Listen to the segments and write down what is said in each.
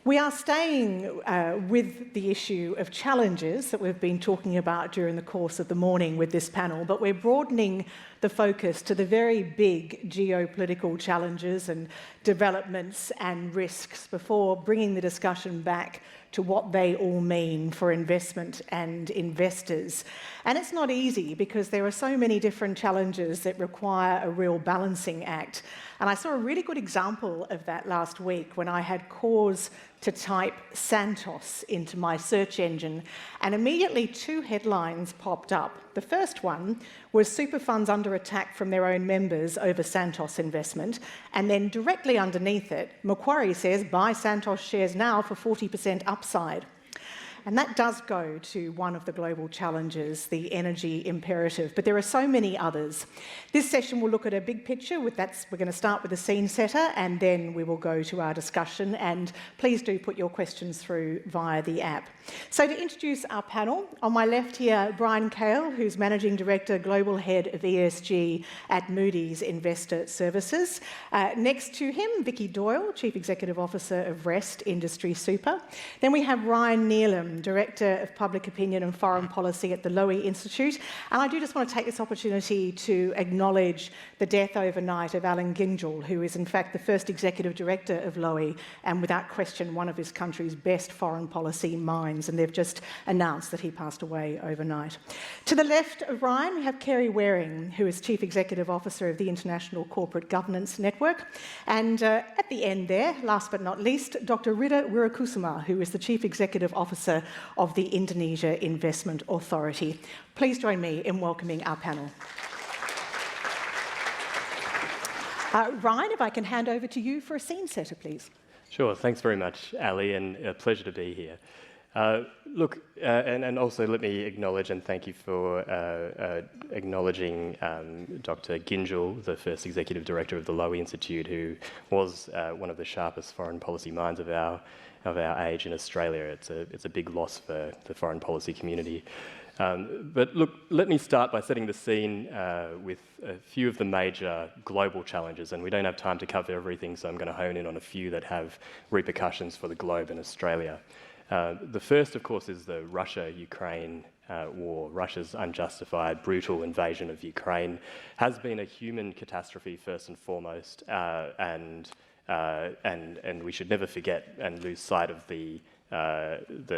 We are staying with the issue of challenges that we've been talking about during the course of the morning with this panel, but we're broadening the focus to the very big geopolitical challenges and developments and risks before bringing the discussion back to what they all mean for investment and investors. And it's not easy because there are so many different challenges that require a real balancing act. And I saw a really good example of that last week when I had cause to type Santos into my search engine, and immediately two headlines popped up. The first one was super funds under attack from their own members over Santos investment, and then directly underneath it, Macquarie says buy Santos shares now for 40% upside. And that does go to one of the global challenges, the energy imperative, but there are so many others. This session will look at a big picture. We're going to start with a scene setter, and then we will go to our discussion. And please do put your questions through via the app. So to introduce our panel, on my left here, Brian Cale, who's Managing Director, Global Head of ESG at Moody's Investor Services. Next to him, Vicky Doyle, Chief Executive Officer of Rest Industry Super. Then we have Ryan Neelam, Director of Public Opinion and Foreign Policy at the Lowy Institute. And I do just want to take this opportunity to acknowledge the death overnight of Alan Gyngell, who is in fact the first Executive Director of Lowy and without question one of this country's best foreign policy minds. And they've just announced that he passed away overnight. To the left of Ryan, we have Kerry Waring, who is Chief Executive Officer of the International Corporate Governance Network. And at the end there, last but not least, Dr. Rita Wirakusuma, who is the Chief Executive Officer of the Indonesia Investment Authority. Please join me in welcoming our panel. Ryan, if I can hand over to you for a scene setter, please. Sure, thanks very much, Ali, and a pleasure to be here. And also let me acknowledge and thank you for acknowledging Dr. Gyngell, the first Executive Director of the Lowy Institute, who was one of the sharpest foreign policy minds of our age in Australia. It's a big loss for the foreign policy community. But look, let me start by setting the scene with a few of the major global challenges, and we don't have time to cover everything, so I'm going to hone in on a few that have repercussions for the globe and Australia. The first, of course, is the Russia-Ukraine war. Russia's unjustified, brutal invasion of Ukraine has been a human catastrophe first and foremost, and we should never forget and lose sight of the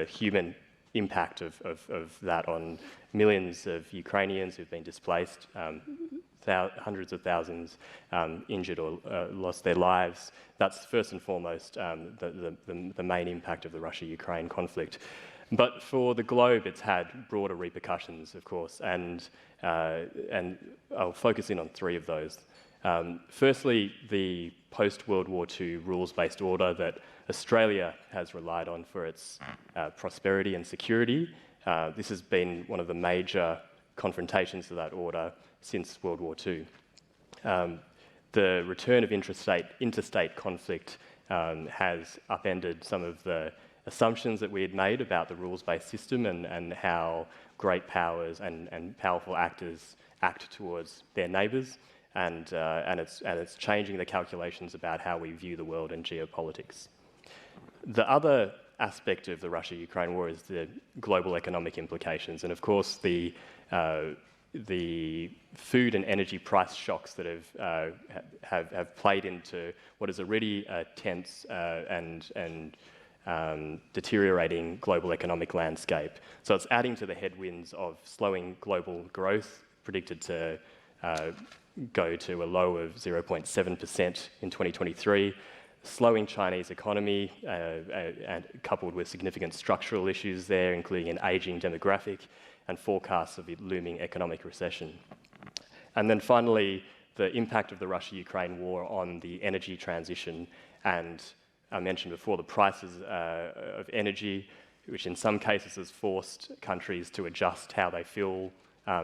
human impact of that on millions of Ukrainians who've been displaced, hundreds of thousands injured or lost their lives. That's first and foremost the main impact of the Russia-Ukraine conflict. But for the globe, it's had broader repercussions, of course, and I'll focus in on three of those. Firstly, the post-World War II rules-based order that Australia has relied on for its prosperity and security. This has been one of the major confrontations to that order since World War II. The return of interstate conflict has upended some of the assumptions that we had made about the rules-based system and how great powers and powerful actors act towards their neighbours, and it's changing the calculations about how we view the world and geopolitics. The other aspect of the Russia-Ukraine war is the global economic implications, and of course the food and energy price shocks that have played into what is already a tense and deteriorating global economic landscape. So it's adding to the headwinds of slowing global growth, predicted to go to a low of 0.7% in 2023, slowing Chinese economy, and coupled with significant structural issues there, including an ageing demographic and forecasts of a looming economic recession. And then finally, the impact of the Russia-Ukraine war on the energy transition, and I mentioned before the prices of energy, which in some cases has forced countries to adjust how they fill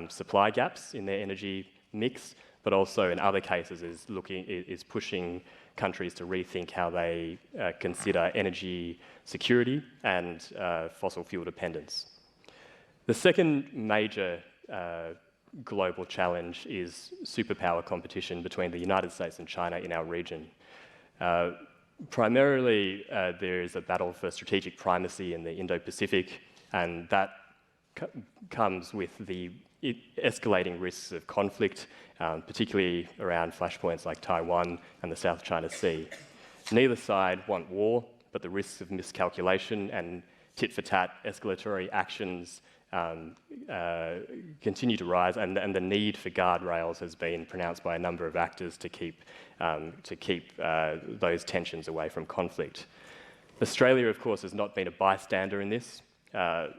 supply gaps in their energy mix, but also in other cases is pushing countries to rethink how they consider energy security and fossil fuel dependence. The second major global challenge is superpower competition between the United States and China in our region. Primarily, there is a battle for strategic primacy in the Indo-Pacific, and that comes with the escalating risks of conflict, particularly around flashpoints like Taiwan and the South China Sea. Neither side want war, but the risks of miscalculation and tit-for-tat escalatory actions continue to rise, and the need for guardrails has been pronounced by a number of actors to keep those tensions away from conflict. Australia, of course, has not been a bystander in this. The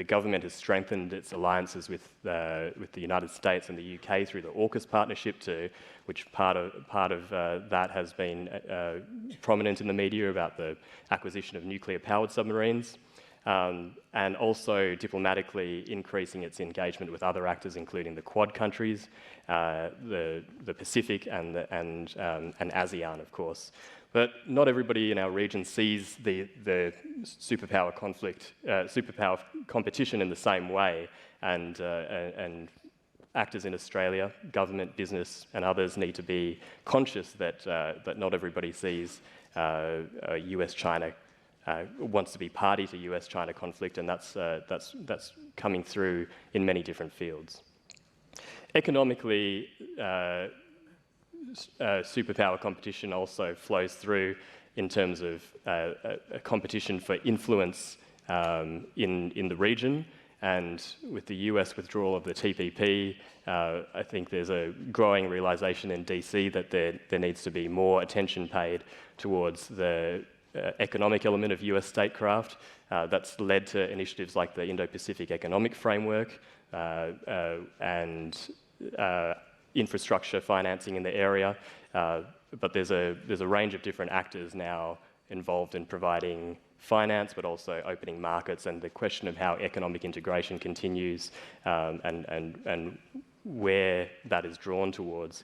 government has strengthened its alliances with the United States and the UK through the AUKUS partnership, which part of that has been prominent in the media about the acquisition of nuclear-powered submarines. And also diplomatically increasing its engagement with other actors, including the Quad countries, the Pacific, and ASEAN, of course. But not everybody in our region sees the superpower competition in the same way, and actors in Australia, government, business, and others need to be conscious that not everybody sees US-China. Wants to be party to US-China conflict, and that's coming through in many different fields. Economically, superpower competition also flows through in terms of a competition for influence in the region, and with the US withdrawal of the TPP, I think there's a growing realisation in DC that there needs to be more attention paid towards the economic element of US statecraft. That's led to initiatives like the Indo-Pacific Economic Framework and infrastructure financing in the area. But there's a range of different actors now involved in providing finance, but also opening markets, and the question of how economic integration continues and where that is drawn towards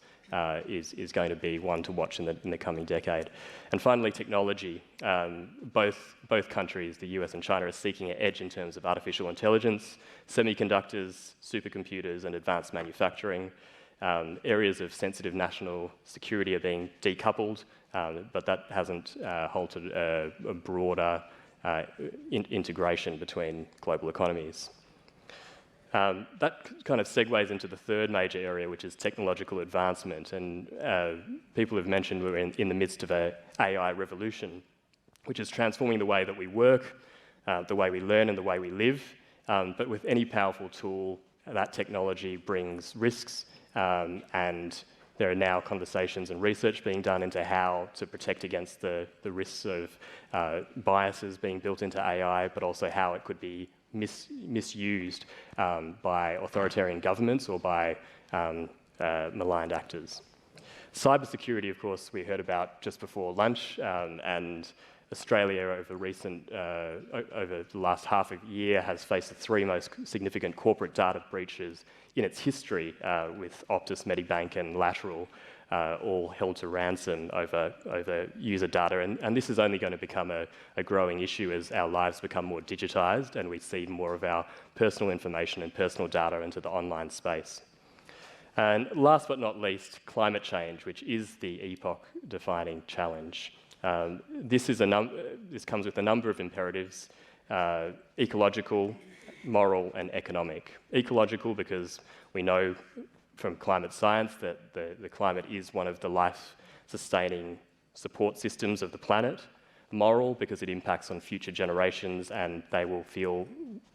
is going to be one to watch in the coming decade. And finally, technology. Both countries, the US and China, are seeking an edge in terms of artificial intelligence, semiconductors, supercomputers, and advanced manufacturing. Areas of sensitive national security are being decoupled, but that hasn't halted a broader integration between global economies. That kind of segues into the third major area, which is technological advancement. And people have mentioned we're in the midst of an AI revolution, which is transforming the way that we work, the way we learn, and the way we live. But with any powerful tool, that technology brings risks, and there are now conversations and research being done into how to protect against the risks of biases being built into AI, but also how it could be misused by authoritarian governments or by maligned actors. Cybersecurity, of course, we heard about just before lunch, and Australia over the last half a year has faced the three most significant corporate data breaches in its history, with Optus, Medibank, and Lateral all held to ransom over user data. And this is only going to become a growing issue as our lives become more digitised and we see more of our personal information and personal data into the online space. And last but not least, climate change, which is the epoch-defining challenge. This comes with a number of imperatives: ecological, moral, and economic. Ecological, because we know from climate science that the climate is one of the life-sustaining support systems of the planet. Moral, because it impacts on future generations and they will feel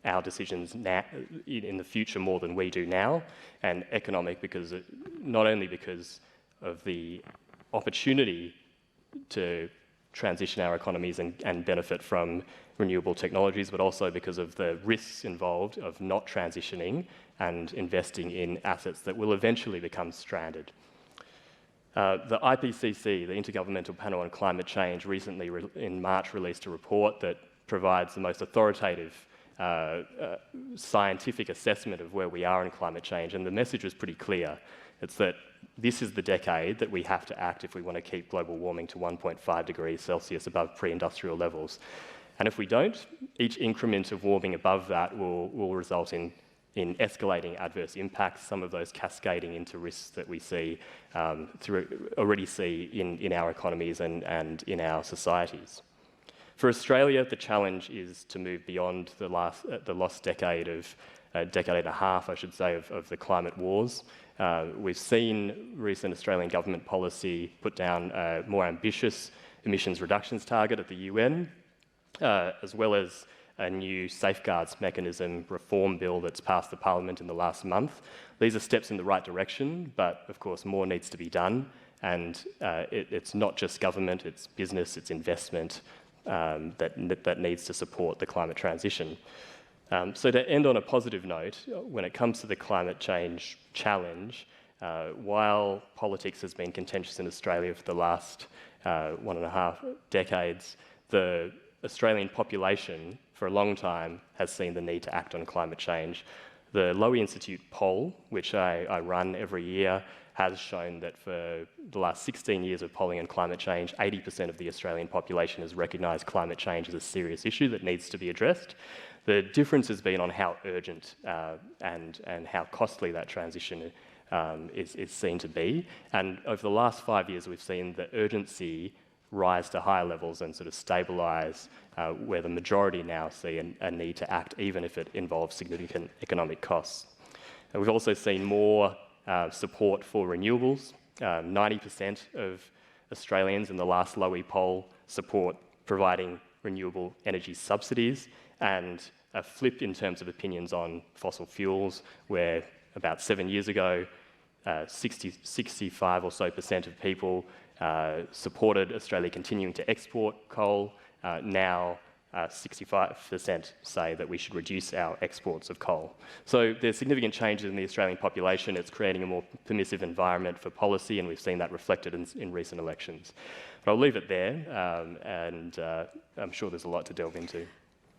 our decisions in the future more than we do now. And economic, because not only because of the opportunity to transition our economies and benefit from renewable technologies, but also because of the risks involved of not transitioning and investing in assets that will eventually become stranded. The IPCC, the Intergovernmental Panel on Climate Change, recently in March released a report that provides the most authoritative scientific assessment of where we are in climate change, and the message was pretty clear. It's that this is the decade that we have to act if we want to keep global warming to 1.5 degrees Celsius above pre-industrial levels. And if we don't, each increment of warming above that will result in in escalating adverse impacts, some of those cascading into risks that we see already see in our economies and in our societies. For Australia, the challenge is to move beyond the lost decade and a half, I should say, of the climate wars. We've seen recent Australian government policy put down a more ambitious emissions reductions target at the UN, as well as a new safeguards mechanism reform bill that's passed the Parliament in the last month. These are steps in the right direction, but of course more needs to be done, and it's not just government, it's business, it's investment that needs to support the climate transition. So to end on a positive note, when it comes to the climate change challenge, while politics has been contentious in Australia for the last 1.5 decades, the Australian population for a long time has seen the need to act on climate change. The Lowy Institute poll, which I run every year, has shown that for the last 16 years of polling on climate change, 80% of the Australian population has recognised climate change as a serious issue that needs to be addressed. The difference has been on how urgent and how costly that transition is seen to be. And over the last 5 years, we've seen the urgency rise to higher levels and sort of stabilise, where the majority now see a need to act, even if it involves significant economic costs. And we've also seen more support for renewables. 90% of Australians in the last Lowy poll support providing renewable energy subsidies, and a flip in terms of opinions on fossil fuels, where about 7 years ago, 65 or so % of people supported Australia continuing to export coal. Now 65% say that we should reduce our exports of coal. So there's significant changes in the Australian population. It's creating a more permissive environment for policy, and we've seen that reflected in recent elections. But I'll leave it there, and I'm sure there's a lot to delve into.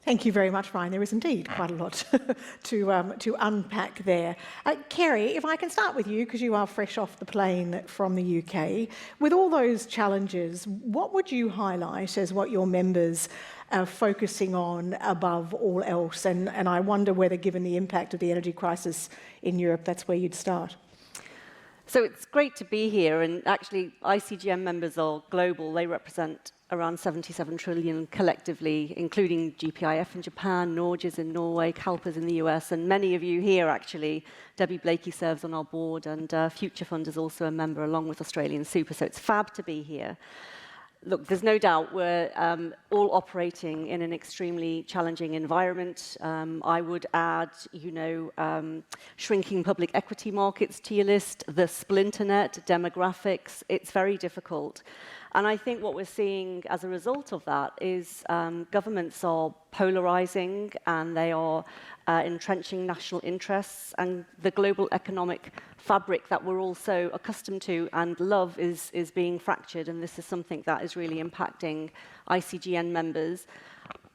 Thank you very much, Ryan. There is indeed quite a lot to unpack there. Kerry, if I can start with you, because you are fresh off the plane from the UK. With all those challenges, what would you highlight as what your members are focusing on above all else? And I wonder whether, given the impact of the energy crisis in Europe, that's where you'd start. So it's great to be here, and actually ICGM members are global. They represent around 77 trillion collectively, including GPIF in Japan, Norges in Norway, CalPERS in the US, and many of you here actually. Debbie Blakey serves on our board, and Future Fund is also a member along with Australian Super, so it's fab to be here. Look, there's no doubt we're all operating in an extremely challenging environment. I would add, shrinking public equity markets to your list, the splinternet, demographics. It's very difficult. And I think what we're seeing as a result of that is governments are polarizing, and they are entrenching national interests, and the global economic fabric that we're all so accustomed to and love is being fractured, and this is something that is really impacting ICGN members.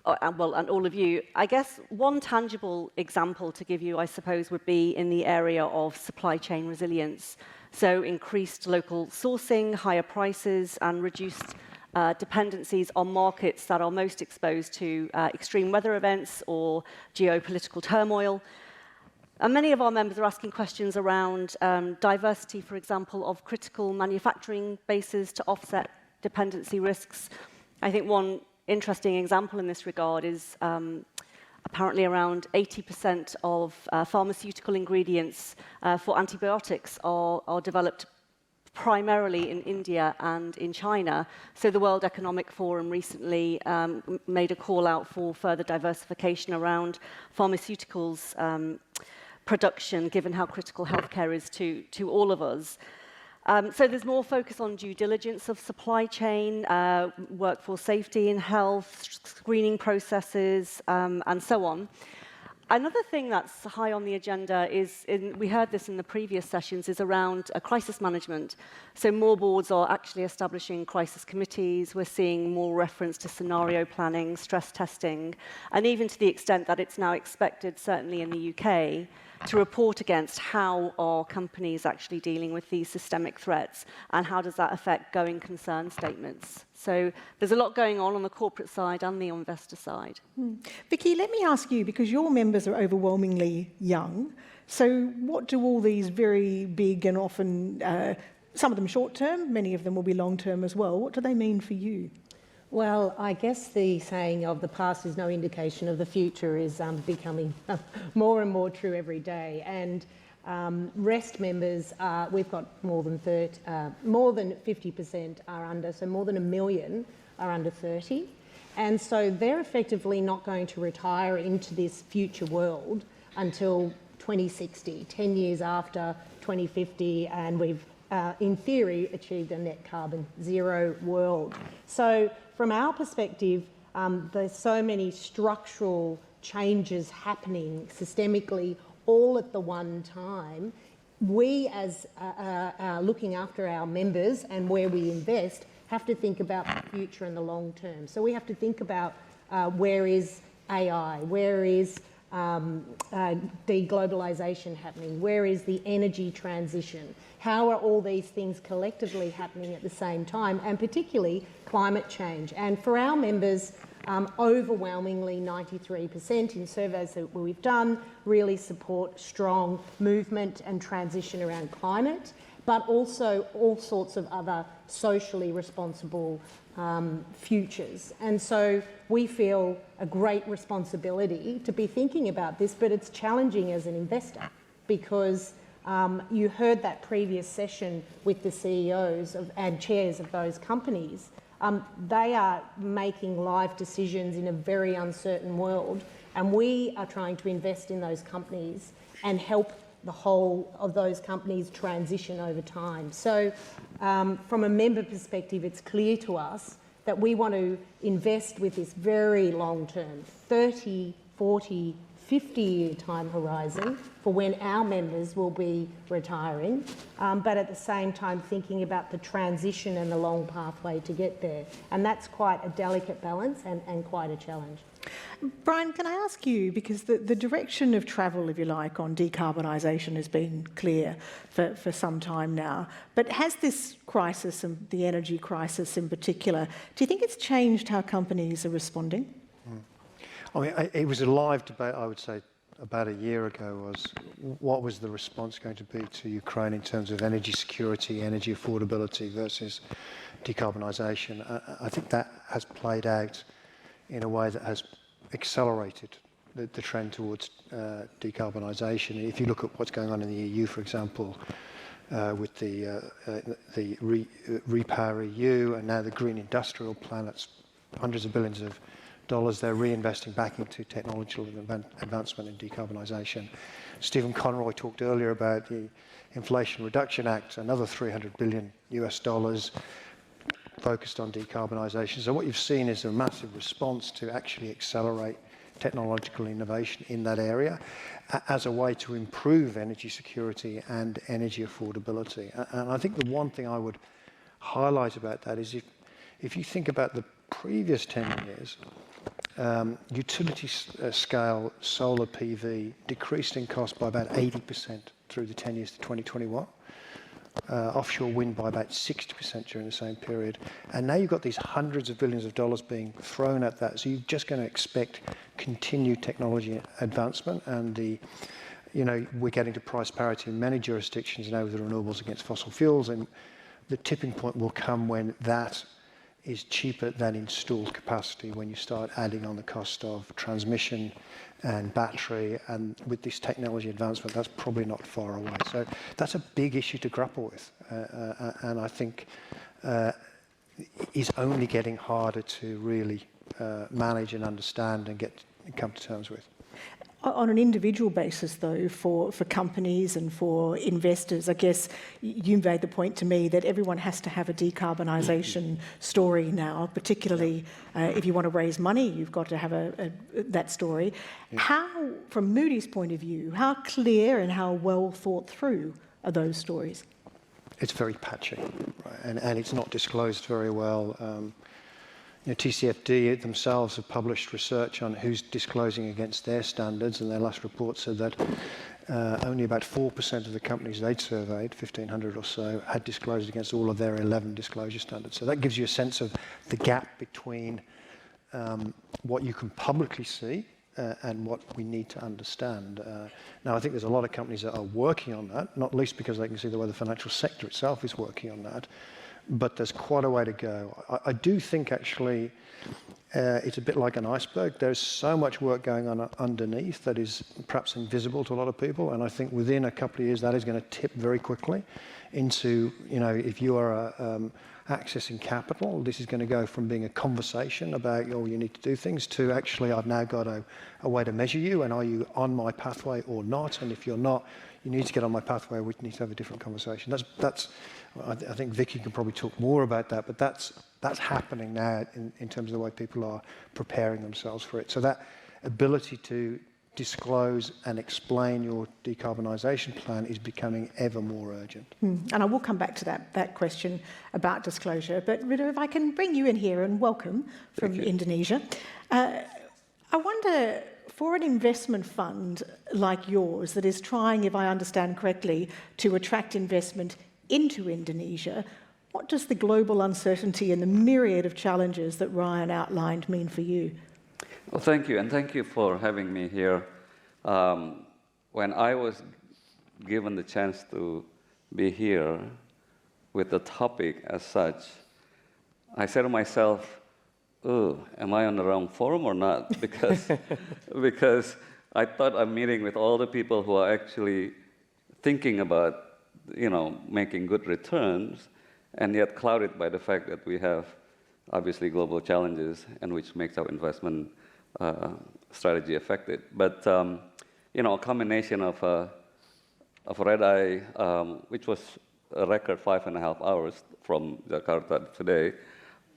And all of you. I guess one tangible example to give you, I suppose, would be in the area of supply chain resilience. So increased local sourcing, higher prices, and reduced dependencies on markets that are most exposed to extreme weather events or geopolitical turmoil. And many of our members are asking questions around diversity, for example, of critical manufacturing bases to offset dependency risks. I think one interesting example in this regard is apparently around 80% of pharmaceutical ingredients for antibiotics are developed primarily in India and in China. So the World Economic Forum recently made a call out for further diversification around pharmaceuticals production, given how critical healthcare is to all of us. So there's more focus on due diligence of supply chain, workforce safety and health, screening processes, and so on. Another thing that's high on the agenda is, we heard this in the previous sessions, is around crisis management. So more boards are actually establishing crisis committees. We're seeing more reference to scenario planning, stress testing, and even to the extent that it's now expected, certainly in the UK, to report against how are companies actually dealing with these systemic threats, and how does that affect going concern statements. So there's a lot going on the corporate side and the investor side. Vicky, let me ask you, because your members are overwhelmingly young, so what do all these very big and often, some of them short-term, many of them will be long-term as well, what do they mean for you? Well, I guess the saying of the past is no indication of the future is becoming more and more true every day. And REST members, we've got more than 50% are under, so more than 1 million are under 30. And so they're effectively not going to retire into this future world until 2060, 10 years after 2050, and we've, in theory, achieved a net carbon zero world. So from our perspective, there's so many structural changes happening systemically all at the one time. We, as looking after our members and where we invest, have to think about the future and the long term. So we have to think about where is AI, where is deglobalization happening, where is the energy transition, how are all these things collectively happening at the same time, and particularly climate change. And for our members, overwhelmingly 93% in surveys that we've done really support strong movement and transition around climate, but also all sorts of other socially responsible futures. And so we feel a great responsibility to be thinking about this, but it's challenging as an investor because you heard that previous session with the CEOs and chairs of those companies. They are making live decisions in a very uncertain world, and we are trying to invest in those companies and help the whole of those companies transition over time. So from a member perspective, it's clear to us that we want to invest with this very long term, 30, 40, 50-year time horizon for when our members will be retiring, but at the same time thinking about the transition and the long pathway to get there. And that's quite a delicate balance and quite a challenge. Brian, can I ask you, because the direction of travel, if you like, on decarbonisation has been clear for some time now, but has this crisis, and the energy crisis in particular, do you think it's changed how companies are responding? I mean, it was a live debate, I would say, about a year ago, was what was the response going to be to Ukraine in terms of energy security, energy affordability versus decarbonisation. I think that has played out in a way that has accelerated the trend towards decarbonisation. If you look at what's going on in the EU, for example, with the Repower EU and now the Green Industrial Plan, that's hundreds of billions of dollars they're reinvesting back into technological advancement and decarbonisation. Stephen Conroy talked earlier about the Inflation Reduction Act, another $300 billion focused on decarbonisation. So what you've seen is a massive response to actually accelerate technological innovation in that area as a way to improve energy security and energy affordability. And I think the one thing I would highlight about that is if you think about the previous 10 years, utility scale solar PV decreased in cost by about 80% through the 10 years to 2021. Offshore wind by about 60% during the same period. And now you've got these hundreds of billions of dollars being thrown at that. So you're just going to expect continued technology advancement. And we're getting to price parity in many jurisdictions now with the renewables against fossil fuels. And the tipping point will come when that is cheaper than installed capacity, when you start adding on the cost of transmission and battery, and with this technology advancement, that's probably not far away. So that's a big issue to grapple with, and I think is only getting harder to really manage and understand and come to terms with. On an individual basis, though, for companies and for investors, I guess you made the point to me that everyone has to have a decarbonisation story now, particularly if you want to raise money, you've got to have that story. Yeah. How, from Moody's point of view, how clear and how well thought through are those stories? It's very patchy, right? and it's not disclosed very well. TCFD themselves have published research on who's disclosing against their standards, and their last report said that only about 4% of the companies they'd surveyed, 1,500 or so, had disclosed against all of their 11 disclosure standards. So that gives you a sense of the gap between what you can publicly see and what we need to understand. Now, I think there's a lot of companies that are working on that, not least because they can see the way the financial sector itself is working on that. But there's quite a way to go. I do think, actually, it's a bit like an iceberg. There's so much work going on underneath that is perhaps invisible to a lot of people, and I think within a couple of years that is going to tip very quickly into, if you are accessing capital, this is going to go from being a conversation about, you need to do things, to actually, I've now got a way to measure you, and are you on my pathway or not? And if you're not, you need to get on my pathway, we need to have a different conversation. I think Vicky can probably talk more about that, but that's happening now in terms of the way people are preparing themselves for it. So that ability to disclose and explain your decarbonisation plan is becoming ever more urgent. And I will come back to that question about disclosure. But Rido, if I can bring you in here, and welcome from Indonesia. I wonder, for an investment fund like yours that is trying, if I understand correctly, to attract investment into Indonesia, what does the global uncertainty and the myriad of challenges that Ryan outlined mean for you? Well, thank you, and thank you for having me here. When I was given the chance to be here with the topic as such, I said to myself, oh, am I on the wrong forum or not? Because I thought I'm meeting with all the people who are actually thinking about making good returns, and yet clouded by the fact that we have obviously global challenges, and which makes our investment strategy affected. But a combination of red eye, which was a record 5.5 hours from Jakarta today,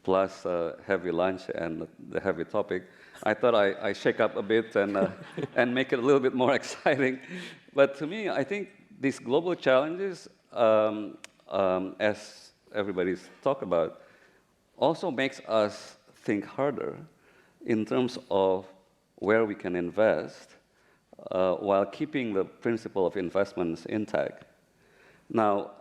plus heavy lunch and the heavy topic, I thought I shake up a bit and make it a little bit more exciting. But to me, I think these global challenges, as everybody's talked about, also makes us think harder in terms of where we can invest while keeping the principle of investments intact. Now,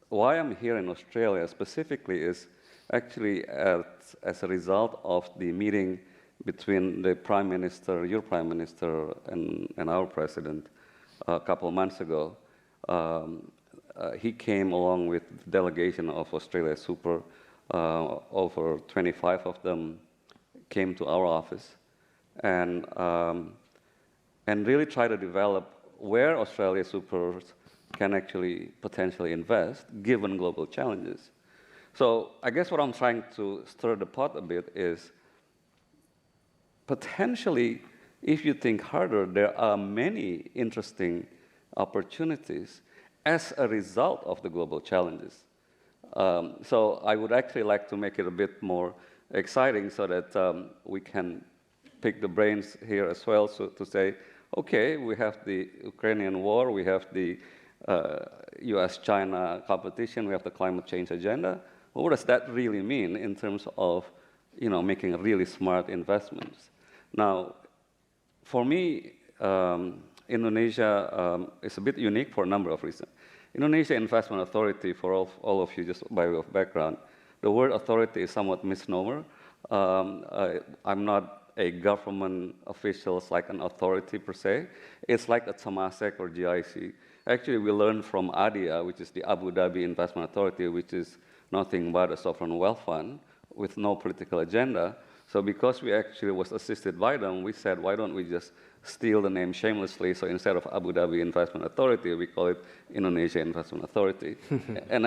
why I'm here in Australia specifically is actually as a result of the meeting between the Prime Minister, your Prime Minister, and our President a couple of months ago. He came along with a delegation of Australia Super. Over 25 of them came to our office and really try to develop where Australia Supers can actually potentially invest given global challenges. So I guess what I'm trying to stir the pot a bit is potentially, if you think harder, there are many interesting opportunities as a result of the global challenges. So I would actually like to make it a bit more exciting so that we can pick the brains here as well, so to say, okay, we have the Ukrainian war, we have the US-China competition, we have the climate change agenda. What does that really mean in terms of making really smart investments? Now, for me, Indonesia is a bit unique for a number of reasons. Indonesia Investment Authority, for all of you, just by way of background, the word authority is somewhat misnomer. I'm not a government official, it's like an authority per se. It's like a Temasek or GIC. Actually, we learned from ADIA, which is the Abu Dhabi Investment Authority, which is nothing but a sovereign wealth fund with no political agenda. So because we actually was assisted by them, we said, why don't we just steal the name shamelessly? So instead of Abu Dhabi Investment Authority, we call it Indonesia Investment Authority. and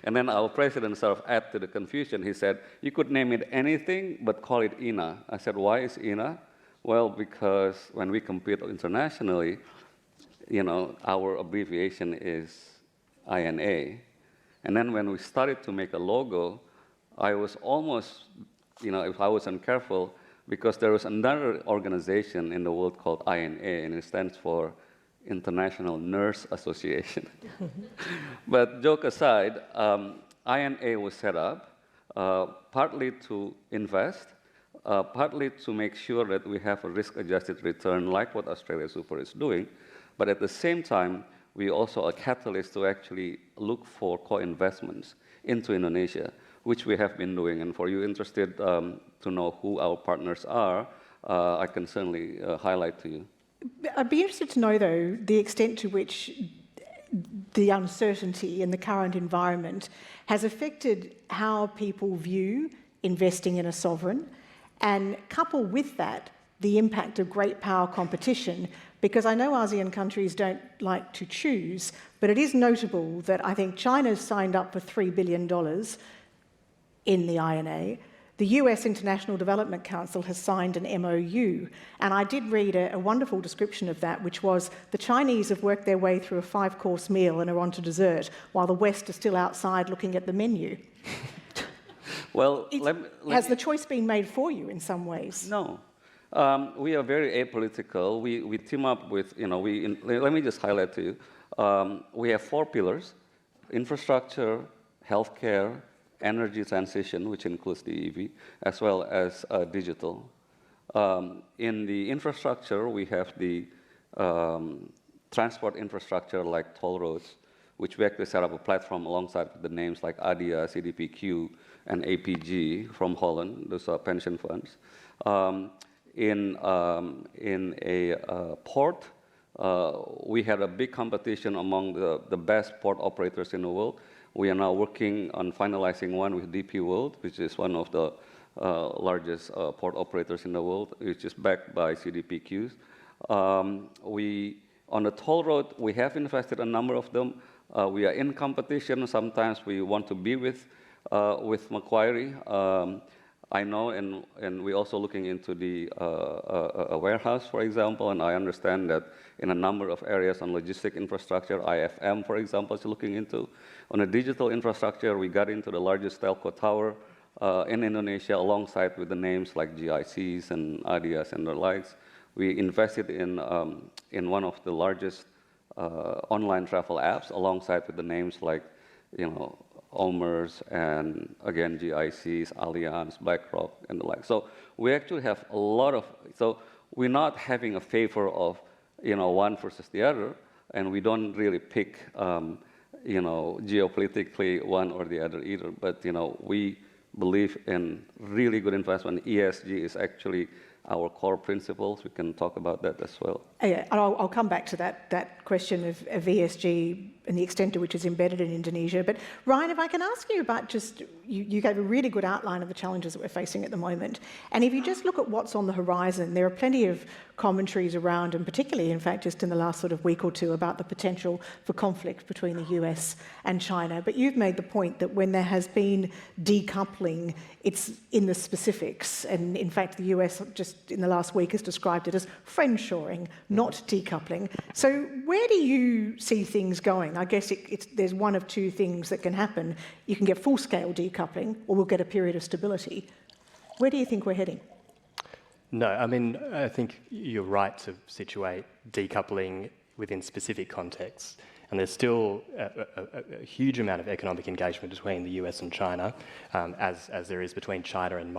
then our president sort of added to the confusion. He said, you could name it anything, but call it INA. I said, why is INA? Well, because when we compete internationally, our abbreviation is INA. And then when we started to make a logo, I was almost, if I wasn't careful, because there was another organization in the world called INA, and it stands for International Nurse Association. But joke aside, INA was set up partly to invest, partly to make sure that we have a risk-adjusted return like what Australia Super is doing, But at the same time, we also are a catalyst to actually look for co-investments into Indonesia, which we have been doing. And for you interested to know who our partners are, I can certainly highlight to you. I'd be interested to know, though, the extent to which the uncertainty in the current environment has affected how people view investing in a sovereign, and couple with that the impact of great power competition, because I know ASEAN countries don't like to choose, but it is notable that I think China's signed up for $3 billion in the INA. The US International Development Council has signed an MOU, and I did read a wonderful description of that, which was the Chinese have worked their way through a 5-course meal and are on to dessert, while the West is still outside looking at the menu. Well, has the choice been made for you in some ways? No. We are very apolitical. We team up with, let me just highlight to you. We have 4 pillars: infrastructure, healthcare, energy transition, which includes the EV, as well as digital. In the infrastructure, we have the transport infrastructure like toll roads, which we actually set up a platform alongside the names like ADIA, CDPQ, and APG from Holland. Those are pension funds. In a port, we had a big competition among the best port operators in the world. We are now working on finalizing one with DP World, which is one of the largest port operators in the world, which is backed by CDPQs. On the toll road, we have invested a number of them. We are in competition. Sometimes we want to be with Macquarie. I know, and we're also looking into a warehouse, for example, and I understand that in a number of areas on logistic infrastructure, IFM, for example, is looking into. On a digital infrastructure, we got into the largest telco tower in Indonesia, alongside with the names like GICs and ADIAs and the likes. We invested in one of the largest online travel apps, alongside with the names like, Omers and again GICs, Allianz, BlackRock, and the like. So we actually have a lot of. So we're not having a favor of one versus the other, and we don't really pick geopolitically one or the other either. But we believe in really good investment. ESG is actually our core principles. We can talk about that as well. Yeah, I'll come back to that question of ESG and the extent to which it's embedded in Indonesia. But Ryan, if I can ask you about you gave a really good outline of the challenges that we're facing at the moment. And if you just look at what's on the horizon, there are plenty of commentaries around, and particularly, in fact, just in the last sort of week or two, about the potential for conflict between the US and China. But you've made the point that when there has been decoupling, it's in the specifics. And in fact, the US just in the last week has described it as friendshoring, not decoupling. So where do you see things going? I guess there's one of two things that can happen. You can get full-scale decoupling, or we'll get a period of stability. Where do you think we're heading? No, I mean, I think you're right to situate decoupling within specific contexts. And there's still a huge amount of economic engagement between the US and China, as there is between China and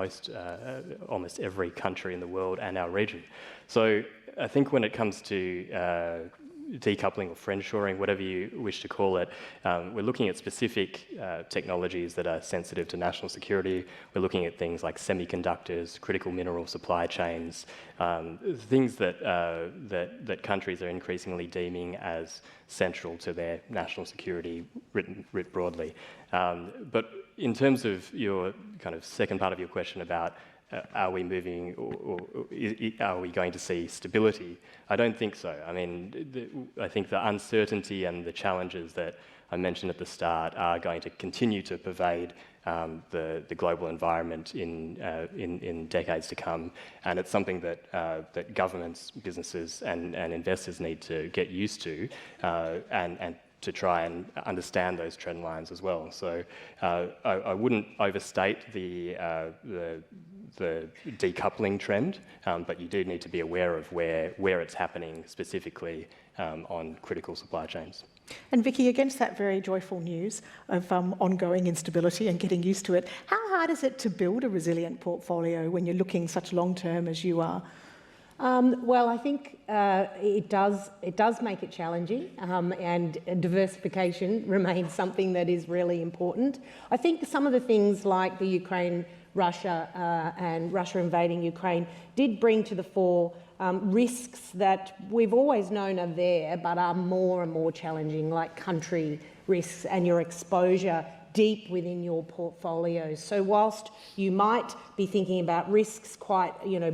almost every country in the world and our region. So I think when it comes to decoupling or friendshoring, whatever you wish to call it, we're looking at specific technologies that are sensitive to national security. We're looking at things like semiconductors, critical mineral supply chains, things that countries are increasingly deeming as central to their national security, writ broadly. But in terms of your kind of second part of your question about are we moving, or are we going to see stability? I don't think so. I mean, I think the uncertainty and the challenges that I mentioned at the start are going to continue to pervade the global environment in decades to come, and it's something that governments, businesses, and investors need to get used to, and to try and understand those trend lines as well. So I wouldn't overstate the decoupling trend, but you do need to be aware of where it's happening specifically on critical supply chains. And Vicky, against that very joyful news of ongoing instability and getting used to it, how hard is it to build a resilient portfolio when you're looking such long-term as you are? Well, I think it does make it challenging, and diversification remains something that is really important. I think some of the things like the Ukraine-Russia and Russia invading Ukraine did bring to the fore risks that we've always known are there, but are more and more challenging, like country risks and your exposure deep within your portfolio. So whilst you might be thinking about risks quite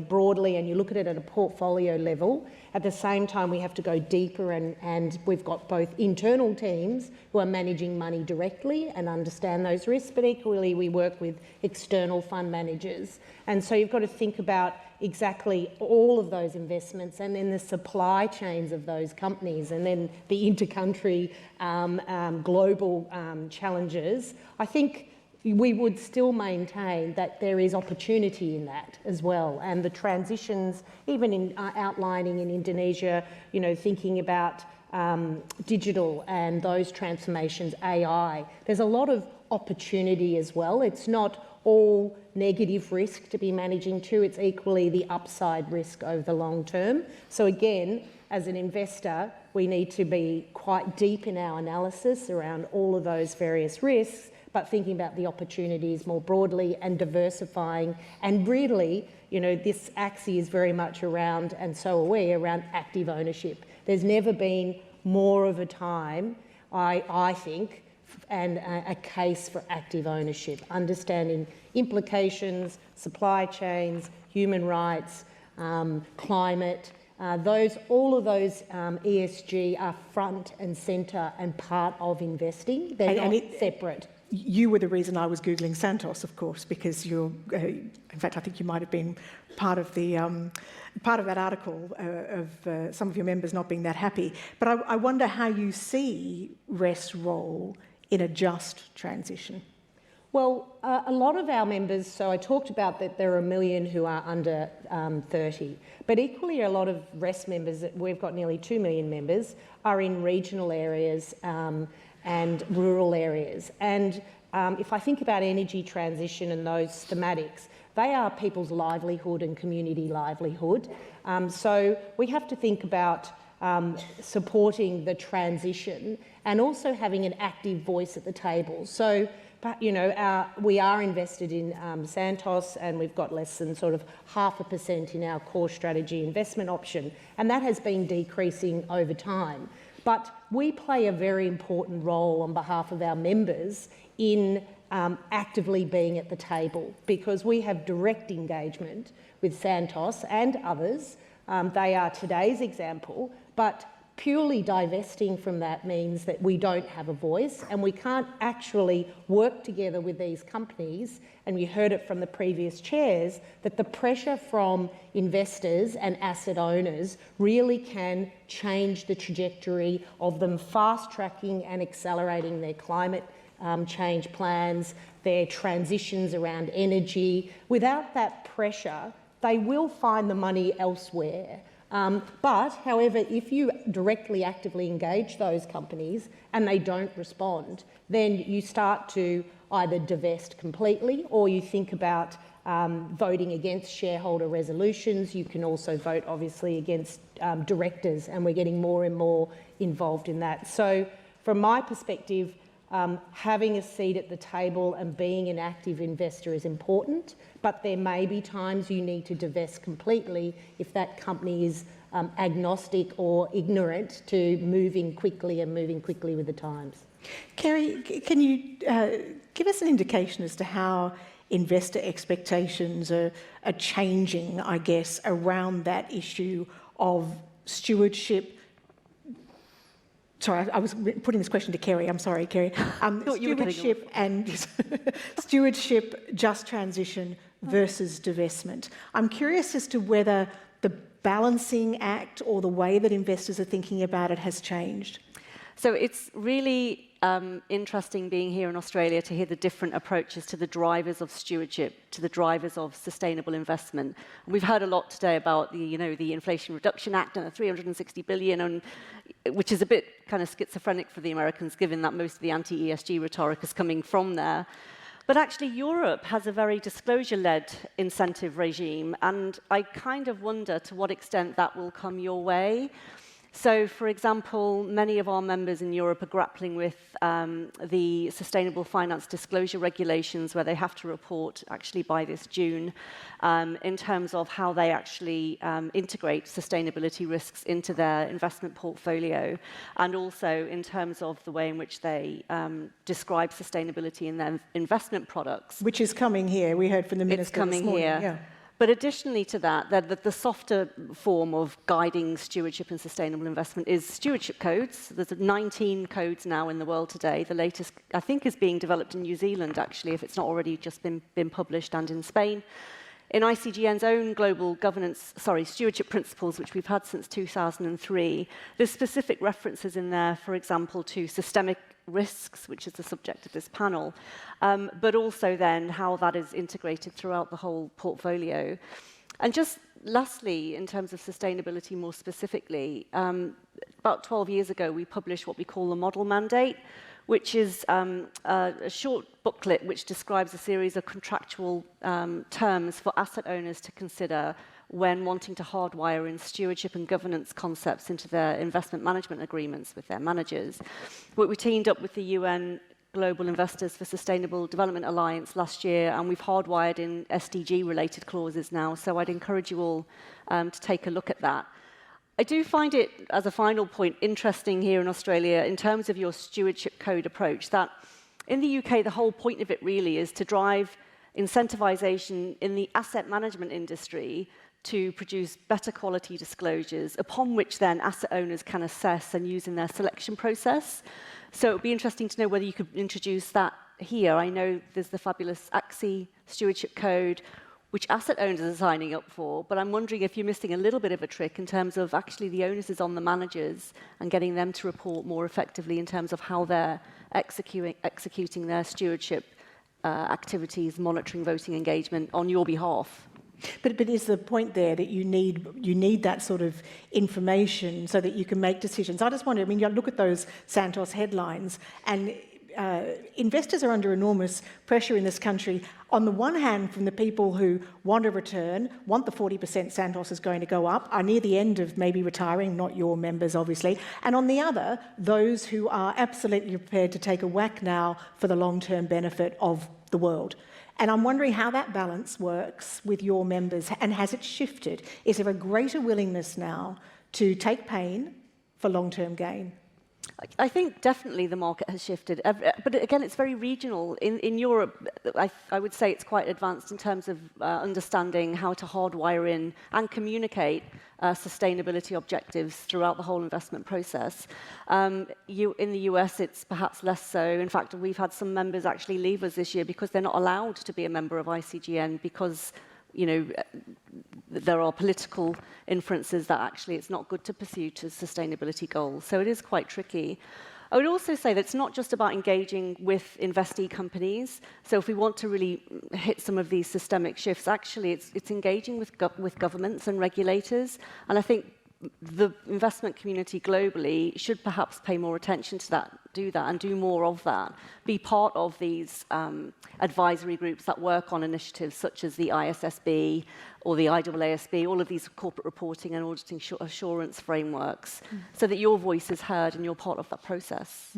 broadly, and you look at it at a portfolio level, at the same time we have to go deeper, and we've got both internal teams who are managing money directly and understand those risks, but equally we work with external fund managers. And so you've got to think about exactly all of those investments, and then the supply chains of those companies, and then the intercountry global challenges. I think we would still maintain that there is opportunity in that as well, and the transitions, even in outlining in Indonesia, thinking about digital and those transformations, AI. There's a lot of opportunity as well. It's not all negative risk to be managing too, it's equally the upside risk over the long term. So again, as an investor, we need to be quite deep in our analysis around all of those various risks, but thinking about the opportunities more broadly and diversifying. And really, this axis is very much around, and so are we, around active ownership. There's never been more of a time, I think, and a case for active ownership, understanding implications, supply chains, human rights, climate. All of those ESG are front and centre and part of investing. They're not separate. You were the reason I was Googling Santos, of course, because you're, in fact, I think you might have been part of that article of some of your members not being that happy. But I wonder how you see RES's role in a just transition. Well, a lot of our members, so I talked about that there are 1 million who are under 30, but equally a lot of RES members, we've got nearly 2 million members, are in regional areas and rural areas. And if I think about energy transition and those thematics, they are people's livelihood and community livelihood. So we have to think about supporting the transition and also having an active voice at the table. So, we are invested in Santos, and we've got less than sort of 0.5% in our core strategy investment option, and that has been decreasing over time. But we play a very important role on behalf of our members in actively being at the table, because we have direct engagement with Santos and others. They are today's example, but purely divesting from that means that we don't have a voice, and we can't actually work together with these companies. And we heard it from the previous chairs that the pressure from investors and asset owners really can change the trajectory of them fast-tracking and accelerating their climate change plans, their transitions around energy. Without that pressure, they will find the money elsewhere. But, however, if you directly, actively engage those companies and they don't respond, then you start to either divest completely, or you think about voting against shareholder resolutions. You can also vote, obviously, against directors, and we're getting more and more involved in that. So, from my perspective, having a seat at the table and being an active investor is important, but there may be times you need to divest completely if that company is agnostic or ignorant to moving quickly with the times. Kerry, can you give us an indication as to how investor expectations are changing, I guess, around that issue of stewardship? Sorry, I was putting this question to Kerry. I'm sorry, Kerry. Stewardship and stewardship, just transition versus divestment. I'm curious as to whether the balancing act or the way that investors are thinking about it has changed. So it's really interesting being here in Australia to hear the different approaches to the drivers of stewardship, to the drivers of sustainable investment. And we've heard a lot today about the Inflation Reduction Act and the $360 billion, which is a bit kind of schizophrenic for the Americans, given that most of the anti-ESG rhetoric is coming from there. But actually, Europe has a very disclosure-led incentive regime, and I kind of wonder to what extent that will come your way. So, for example, many of our members in Europe are grappling with the sustainable finance disclosure regulations, where they have to report actually by this June in terms of how they actually integrate sustainability risks into their investment portfolio, and also in terms of the way in which they describe sustainability in their investment products. Which is coming here. We heard from the Minister It's coming this morning. here. Yeah. But additionally to that, the softer form of guiding stewardship and sustainable investment is stewardship codes. There's 19 codes now in the world today. The latest, I think, is being developed in New Zealand, actually, if it's not already just been published, and in Spain. In ICGN's own global governance, stewardship principles, which we've had since 2003, there's specific references in there, for example, to systemic risks, which is the subject of this panel, but also then how that is integrated throughout the whole portfolio. And just lastly, in terms of sustainability more specifically, about 12 years ago, we published what we call the model mandate, which is a short booklet which describes a series of contractual terms for asset owners to consider when wanting to hardwire in stewardship and governance concepts into their investment management agreements with their managers. We teamed up with the UN Global Investors for Sustainable Development Alliance last year, and we've hardwired in SDG-related clauses now, so I'd encourage you all to take a look at that. I do find it, as a final point, interesting here in Australia, in terms of your stewardship code approach, that in the UK, the whole point of it really is to drive incentivization in the asset management industry to produce better quality disclosures, upon which then asset owners can assess and use in their selection process. So it would be interesting to know whether you could introduce that here. I know there's the fabulous AXI stewardship code, which asset owners are signing up for, but I'm wondering if you're missing a little bit of a trick in terms of actually the onus is on the managers and getting them to report more effectively in terms of how they're executing their stewardship activities, monitoring voting engagement on your behalf. But is the point there that you need that sort of information so that you can make decisions? I just wonder, I mean, you look at those Santos headlines, and investors are under enormous pressure in this country. On the one hand, from the people who want a return, want the 40% Santos is going to go up, are near the end of maybe retiring, not your members, obviously. And on the other, those who are absolutely prepared to take a whack now for the long-term benefit of the world. And I'm wondering how that balance works with your members, and has it shifted? Is there a greater willingness now to take pain for long-term gain? I think definitely the market has shifted, but again, it's very regional. In Europe, I would say it's quite advanced in terms of understanding how to hardwire in and communicate sustainability objectives throughout the whole investment process. In the US, it's perhaps less so. In fact, we've had some members actually leave us this year because they're not allowed to be a member of ICGN because, you know, there are political inferences that actually it's not good to pursue to sustainability goals. So it is quite tricky. I would also say that it's not just about engaging with investee companies. So if we want to really hit some of these systemic shifts, actually it's engaging with governments and regulators. And I think the investment community globally should perhaps pay more attention to that, do that, and do more of that. Be part of these advisory groups that work on initiatives such as the ISSB or the IAASB, all of these corporate reporting and auditing assurance frameworks, so that your voice is heard and you're part of that process.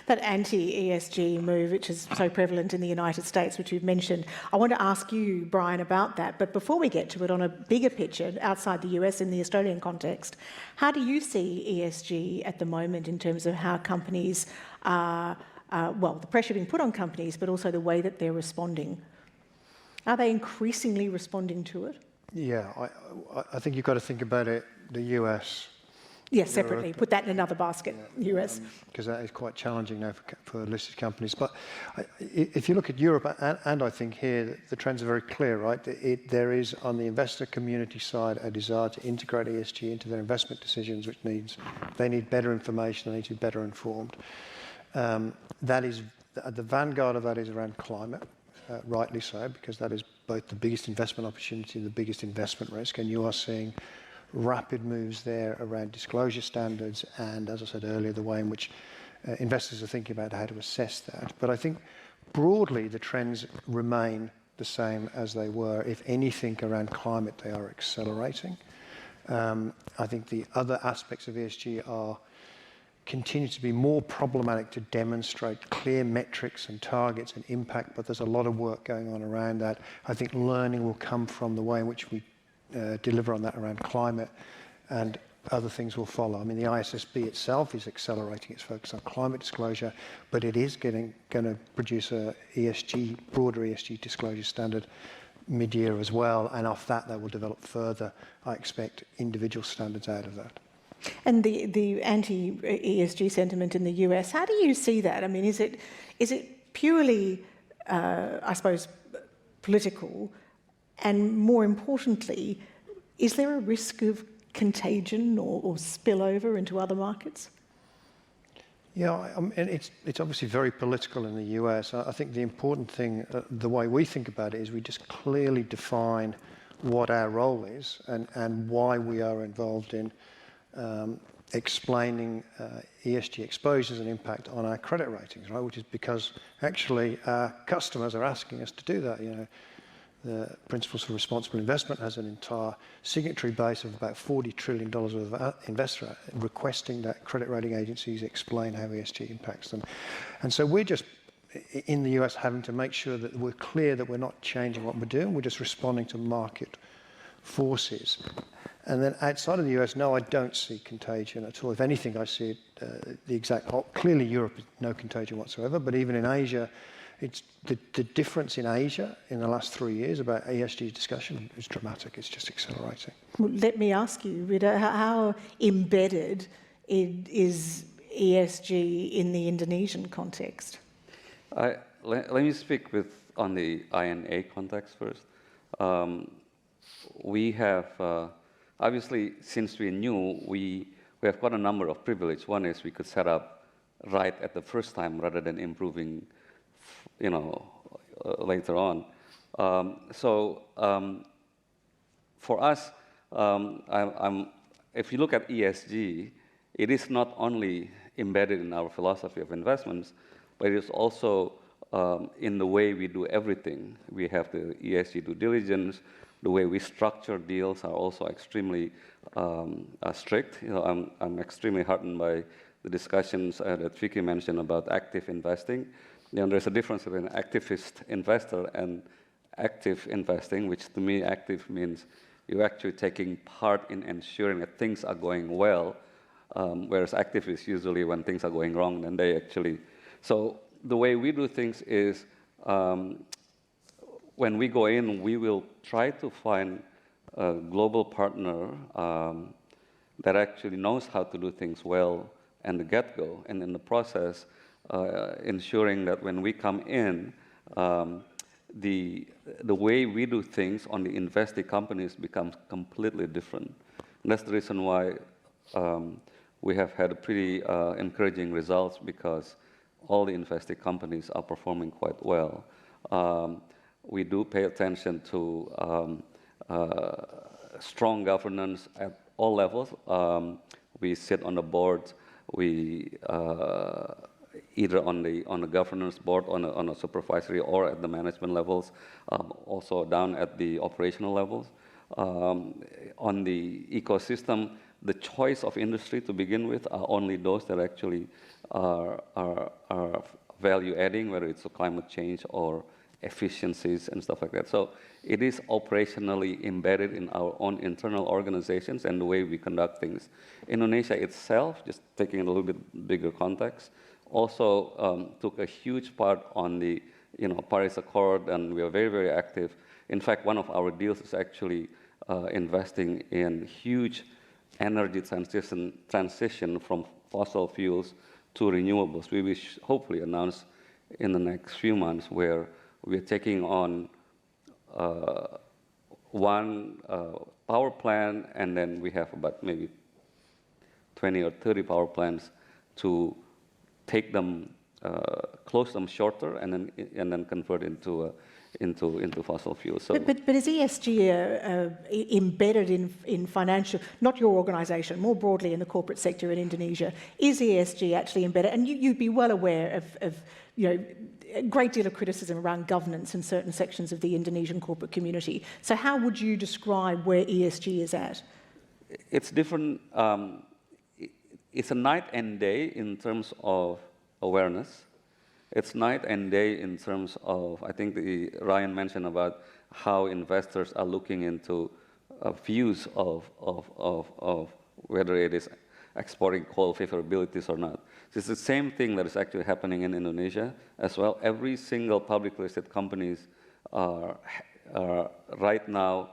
That anti-ESG move, which is so prevalent in the United States, which you've mentioned, I want to ask you, Brian, about that. But before we get to it, on a bigger picture, outside the US, in the Australian context, how do you see ESG at the moment in terms of how companies are, the pressure being put on companies, but also the way that they're responding? Are they increasingly responding to it? Yeah, I think you've got to think about it, the US. Yes, separately. Put that in another basket, US. Because that is quite challenging now for listed companies. But if you look at Europe, and I think here, the trends are very clear, right? There is, on the investor community side, a desire to integrate ESG into their investment decisions, which means they need better information, they need to be better informed. That is, at the vanguard of that is around climate, rightly so, because that is both the biggest investment opportunity and the biggest investment risk, and you are seeing rapid moves there around disclosure standards and, as I said earlier, the way in which investors are thinking about how to assess that. But I think broadly, the trends remain the same as they were. If anything, around climate, they are accelerating. I think the other aspects of ESG continue to be more problematic to demonstrate clear metrics and targets and impact, but there's a lot of work going on around that. I think learning will come from the way in which we deliver on that around climate, and other things will follow. I mean, the ISSB itself is accelerating its focus on climate disclosure, but it is going to produce a broader ESG disclosure standard mid-year as well, and off that they will develop further, I expect, individual standards out of that. And the anti-ESG sentiment in the US, how do you see that? I mean, is it purely, I suppose, political? And more importantly, is there a risk of contagion or spillover into other markets? Yeah, and it's obviously very political in the US. I think the important thing, the way we think about it, is we just clearly define what our role is and why we are involved in explaining ESG exposures and impact on our credit ratings, right? Which is because actually our customers are asking us to do that. You know, the Principles for Responsible Investment has an entire signatory base of about $40 trillion worth of investor requesting that credit rating agencies explain how ESG impacts them. And so we're just, in the US, having to make sure that we're clear that we're not changing what we're doing, we're just responding to market forces. And then outside of the US, no, I don't see contagion at all. If anything, I see it the exact opposite. Clearly, Europe is no contagion whatsoever, but even in Asia, it's the difference in Asia in the last 3 years about ESG discussion is dramatic. It's just accelerating. Well, let me ask you, Rita, how embedded is ESG in the Indonesian context? Let me speak on the INA context first. We have, obviously, since we knew, we have got a number of privileges. One is we could set up right at the first time rather than improving, you know, later on. For us, if you look at ESG, it is not only embedded in our philosophy of investments, but it is also in the way we do everything. We have the ESG due diligence. The way we structure deals are also extremely strict. You know, I'm extremely heartened by the discussions that Vicky mentioned about active investing. You know, there's a difference between an activist investor and active investing, which to me, active means you're actually taking part in ensuring that things are going well, whereas active is usually when things are going wrong, then they actually. So the way we do things is when we go in, we will try to find a global partner that actually knows how to do things well and the get-go, and in the process, ensuring that when we come in, the way we do things on the investee companies becomes completely different. And that's the reason why we have had pretty encouraging results, because all the investee companies are performing quite well. We do pay attention to strong governance at all levels. We sit on the board. We either on the governance board, on a supervisory, or at the management levels, also down at the operational levels. On the ecosystem, the choice of industry to begin with are only those that actually are value adding, whether it's a climate change or efficiencies and stuff like that. So it is operationally embedded in our own internal organizations and the way we conduct things. Indonesia itself, just taking a little bit bigger context, also took a huge part on the Paris Accord, and we are very, very active. In fact, one of our deals is actually investing in huge energy transition from fossil fuels to renewables. We will hopefully announce in the next few months where we're taking on one power plant, and then we have about maybe 20 or 30 power plants to take them, close them shorter, and then convert into fossil fuels. So but is ESG embedded in financial, not your organisation, more broadly in the corporate sector in Indonesia? Is ESG actually embedded? And you'd be well aware of a great deal of criticism around governance in certain sections of the Indonesian corporate community. So how would you describe where ESG is at? It's different. It's a night and day in terms of awareness. It's night and day in terms of, I think Ryan mentioned about how investors are looking into views of whether it is exporting coal favorabilities or not. It's the same thing that is actually happening in Indonesia as well. Every single publicly listed companies are right now,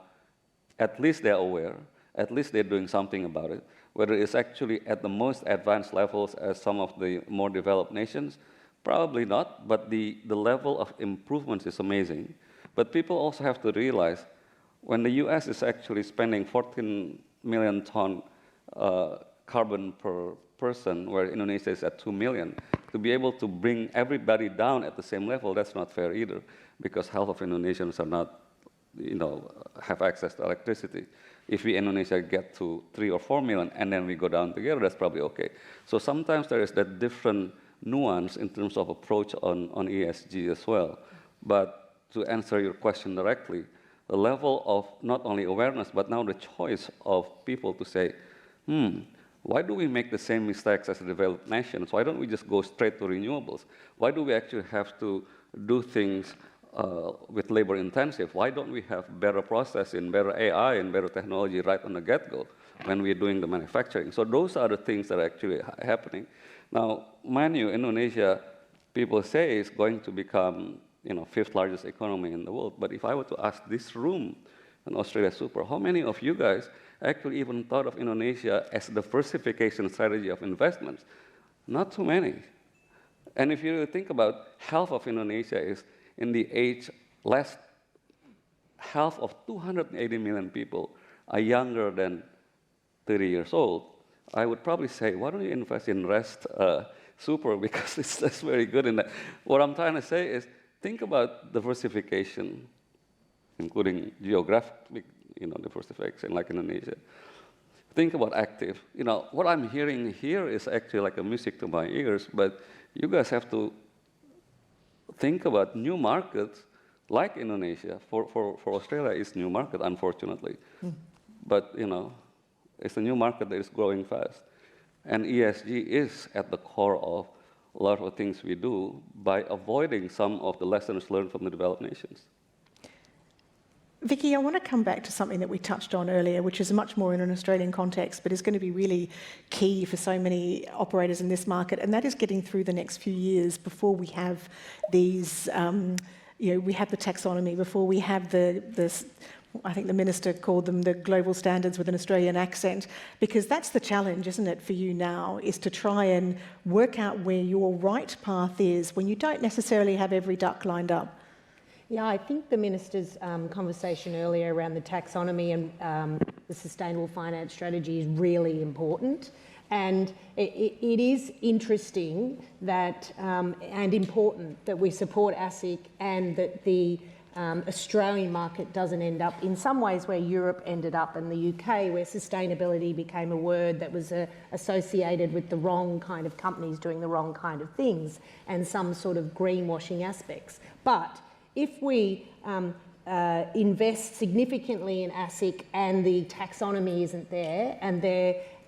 at least they're aware, at least they're doing something about it. Whether it's actually at the most advanced levels as some of the more developed nations, probably not, but the level of improvements is amazing. But people also have to realize when the US is actually spending 14 million ton carbon per person, where Indonesia is at 2 million, to be able to bring everybody down at the same level, that's not fair either, because half of Indonesians are not, have access to electricity. If we Indonesia get to 3 or 4 million and then we go down together, that's probably okay. So sometimes there is that different nuance in terms of approach on ESG as well. But to answer your question directly, the level of not only awareness, but now the choice of people to say, why do we make the same mistakes as the developed nations? Why don't we just go straight to renewables? Why do we actually have to do things with labor intensive? Why don't we have better processing, better AI, and better technology right on the get-go when we're doing the manufacturing? So those are the things that are actually happening. Now, mind you, Indonesia, people say, is going to become fifth largest economy in the world. But if I were to ask this room in Australia Super, how many of you guys actually even thought of Indonesia as the diversification strategy of investments? Not too many. And if you think about half of Indonesia is in the age half of 280 million people are younger than 30 years old, I would probably say, why don't you invest in Rest Super, because that's very good in that. What I'm trying to say is, think about diversification, including geographic diversification, like Indonesia. Think about active. What I'm hearing here is actually like a music to my ears, but you guys have to think about new markets like Indonesia. For Australia, it's new market, unfortunately. But, it's a new market that is growing fast. And ESG is at the core of a lot of things we do by avoiding some of the lessons learned from the developed nations. Vicky, I want to come back to something that we touched on earlier, which is much more in an Australian context, but is going to be really key for so many operators in this market, and that is getting through the next few years before we have these, we have the taxonomy, before we have the I think the minister called them the global standards with an Australian accent, because that's the challenge, isn't it, for you now, is to try and work out where your right path is when you don't necessarily have every duck lined up. Yeah, I think the minister's conversation earlier around the taxonomy and the sustainable finance strategy is really important. And it is interesting that and important that we support ASIC and that the Australian market doesn't end up in some ways where Europe ended up in the UK, where sustainability became a word that was associated with the wrong kind of companies doing the wrong kind of things and some sort of greenwashing aspects. But if we invest significantly in ASIC and the taxonomy isn't there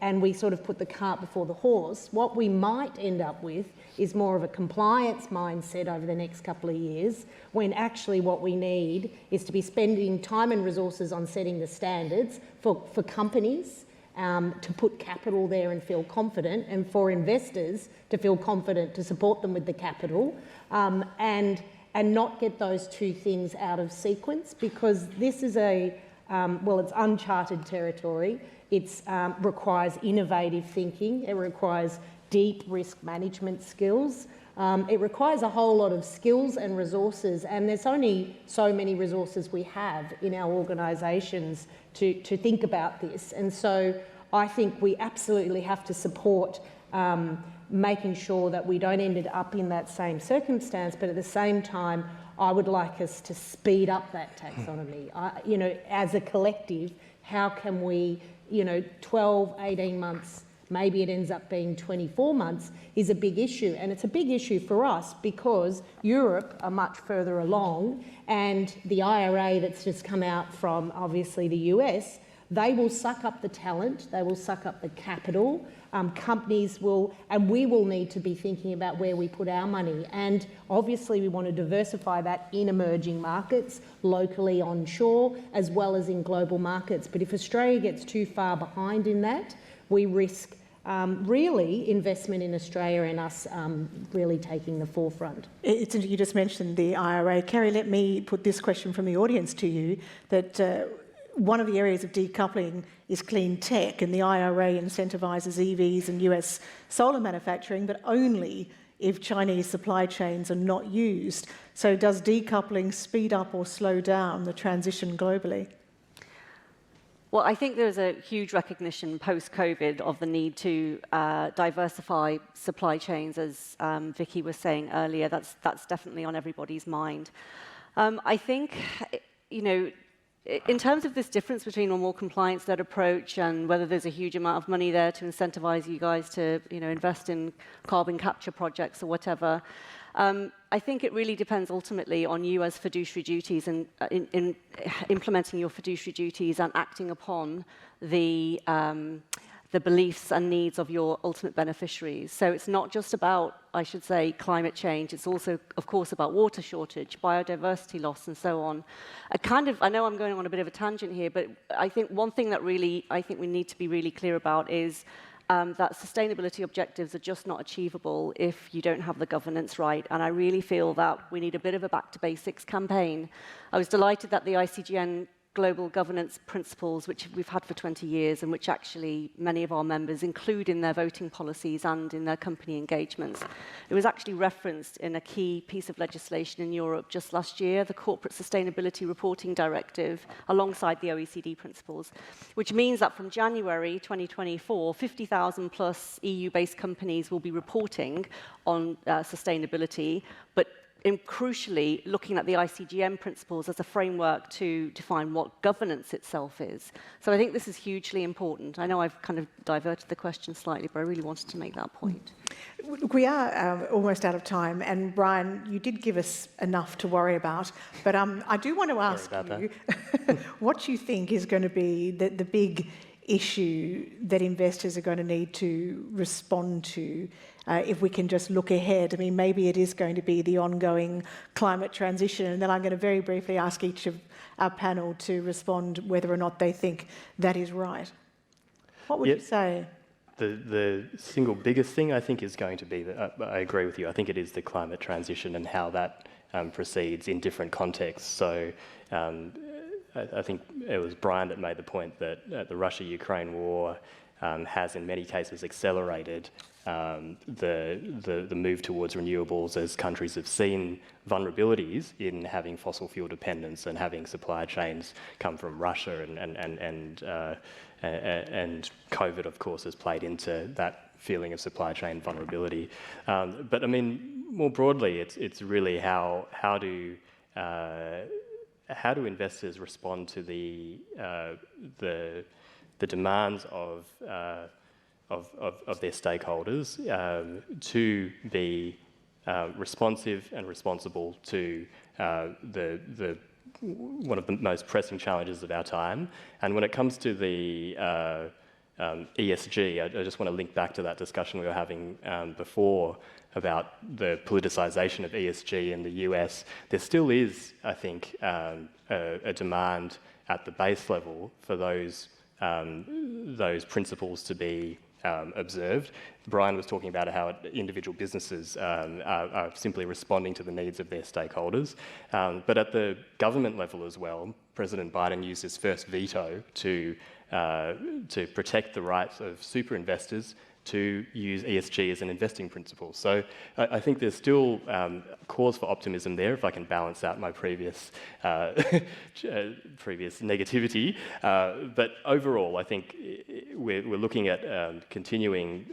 and we sort of put the cart before the horse, what we might end up with is more of a compliance mindset over the next couple of years, when actually what we need is to be spending time and resources on setting the standards for companies to put capital there and feel confident, and for investors to feel confident to support them with the capital, and not get those two things out of sequence, because this is it's uncharted territory. It requires innovative thinking. It requires deep risk management skills. It requires a whole lot of skills and resources, and there's only so many resources we have in our organisations to think about this. And so I think we absolutely have to support making sure that we don't end up in that same circumstance, but at the same time, I would like us to speed up that taxonomy. As a collective, how can we, 12, 18 months maybe it ends up being 24 months, is a big issue. And it's a big issue for us because Europe are much further along, and the IRA that's just come out from obviously the US, they will suck up the talent, they will suck up the capital, companies will, and we will need to be thinking about where we put our money. And obviously we want to diversify that in emerging markets, locally onshore, as well as in global markets. But if Australia gets too far behind in that, we risk really investment in Australia and us really taking the forefront. You just mentioned the IRA. Kerry, let me put this question from the audience to you, that one of the areas of decoupling is clean tech, and the IRA incentivises EVs and US solar manufacturing, but only if Chinese supply chains are not used. So does decoupling speed up or slow down the transition globally? Well, I think there's a huge recognition post-COVID of the need to diversify supply chains, as Vicky was saying earlier. That's definitely on everybody's mind. I think, in terms of this difference between a more compliance-led approach and whether there's a huge amount of money there to incentivize you guys to, invest in carbon capture projects or whatever, I think it really depends ultimately on you as fiduciary duties and in implementing your fiduciary duties and acting upon the beliefs and needs of your ultimate beneficiaries. So it's not just about, I should say, climate change. It's also, of course, about water shortage, biodiversity loss, and so on. I know I'm going on a bit of a tangent here, but I think one thing that really, I think we need to be really clear about is that sustainability objectives are just not achievable if you don't have the governance right. And I really feel that we need a bit of a back to basics campaign. I was delighted that the ICGN global governance principles, which we've had for 20 years and which actually many of our members include in their voting policies and in their company engagements. It was actually referenced in a key piece of legislation in Europe just last year, the Corporate Sustainability Reporting Directive, alongside the OECD principles, which means that from January 2024, 50,000 plus EU-based companies will be reporting on sustainability, but crucially, looking at the ICGM principles as a framework to define what governance itself is. So I think this is hugely important. I know I've kind of diverted the question slightly, but I really wanted to make that point. We are almost out of time, and Brian, you did give us enough to worry about, but I do want to ask you what you think is going to be the big issue that investors are going to need to respond to if we can just look ahead. I mean, maybe it is going to be the ongoing climate transition, and then I'm going to very briefly ask each of our panel to respond whether or not they think that is right. What would you say? The single biggest thing I think is going to be, I agree with you, I think it is the climate transition and how that proceeds in different contexts. So I think it was Brian that made the point that the Russia-Ukraine war has in many cases accelerated the move towards renewables as countries have seen vulnerabilities in having fossil fuel dependence and having supply chains come from Russia, and COVID, of course, has played into that feeling of supply chain vulnerability. But I mean, more broadly, it's really how do investors respond to the demands of their stakeholders to be responsive and responsible to one of the most pressing challenges of our time. And when it comes to the ESG, I just want to link back to that discussion we were having before about the politicization of ESG in the US. There still is, I think, a demand at the base level for those principles to be observed. Brian was talking about how individual businesses are simply responding to the needs of their stakeholders. But at the government level as well, President Biden used his first veto to protect the rights of super investors to use ESG as an investing principle. So I think there's still cause for optimism there, if I can balance out my previous negativity. But overall, I think we're looking at continuing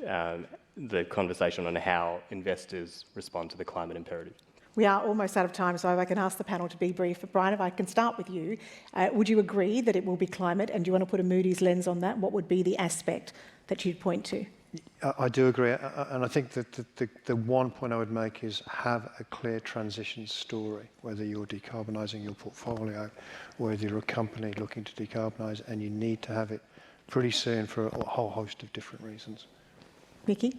the conversation on how investors respond to the climate imperative. We are almost out of time, so if I can ask the panel to be brief. Brian, if I can start with you, would you agree that it will be climate, and do you want to put a Moody's lens on that? What would be the aspect that you'd point to? I do agree, and I think that the one point I would make is have a clear transition story, whether you're decarbonising your portfolio, whether you're a company looking to decarbonise, and you need to have it pretty soon for a whole host of different reasons. Nikki?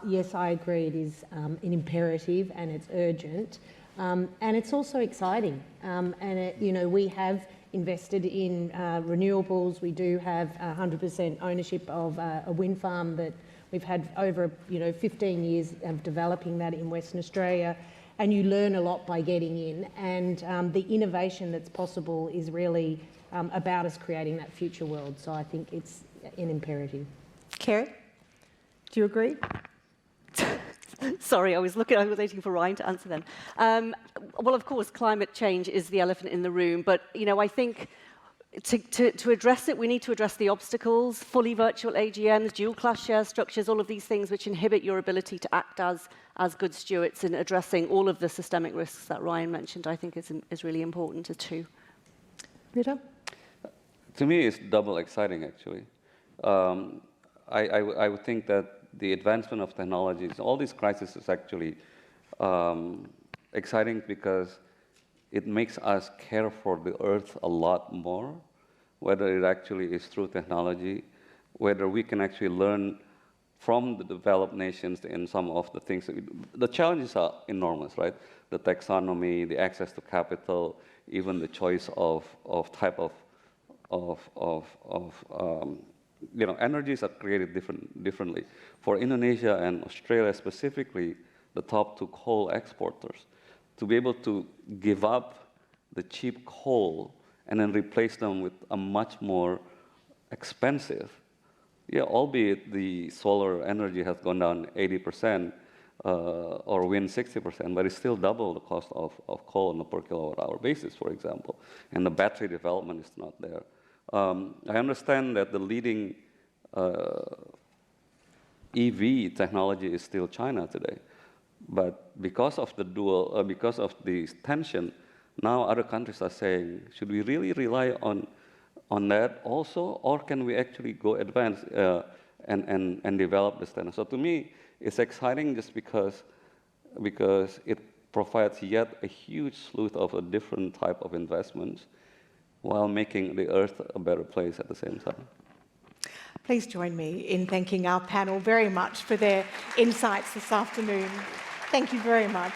Yes, I agree. It is an imperative and it's urgent, and it's also exciting. We have invested in renewables. We do have 100% ownership of a wind farm that we've had over 15 years of developing that in Western Australia, and you learn a lot by getting in, and the innovation that's possible is really about us creating that future world. So I think it's an imperative. Kerry, do you agree? Sorry, I was waiting for Ryan to answer then. Well, of course, climate change is the elephant in the room, but I think to address it, we need to address the obstacles: fully virtual AGMs, dual-class share structures, all of these things which inhibit your ability to act as good stewards in addressing all of the systemic risks that Ryan mentioned. I think is really important too. Rita? To me, it's double exciting, actually. I would think that the advancement of technologies, all these crises is actually exciting because it makes us care for the Earth a lot more, whether it actually is through technology, whether we can actually learn from the developed nations in some of the things. The challenges are enormous, right? The taxonomy, the access to capital, even the choice of type of energies are created differently. For Indonesia and Australia specifically, the top two coal exporters, to be able to give up the cheap coal and then replace them with a much more expensive, albeit the solar energy has gone down 80%, or wind 60%, but it's still double the cost of coal on a per kilowatt hour basis, for example. And the battery development is not there. I understand that the leading EV technology is still China today, but because of because of the tension, now other countries are saying, should we really rely on that also, or can we actually go advance and develop the standard? So to me, it's exciting just because it provides yet a huge slew of a different type of investments, while making the Earth a better place at the same time. Please join me in thanking our panel very much for their insights this afternoon. Thank you very much.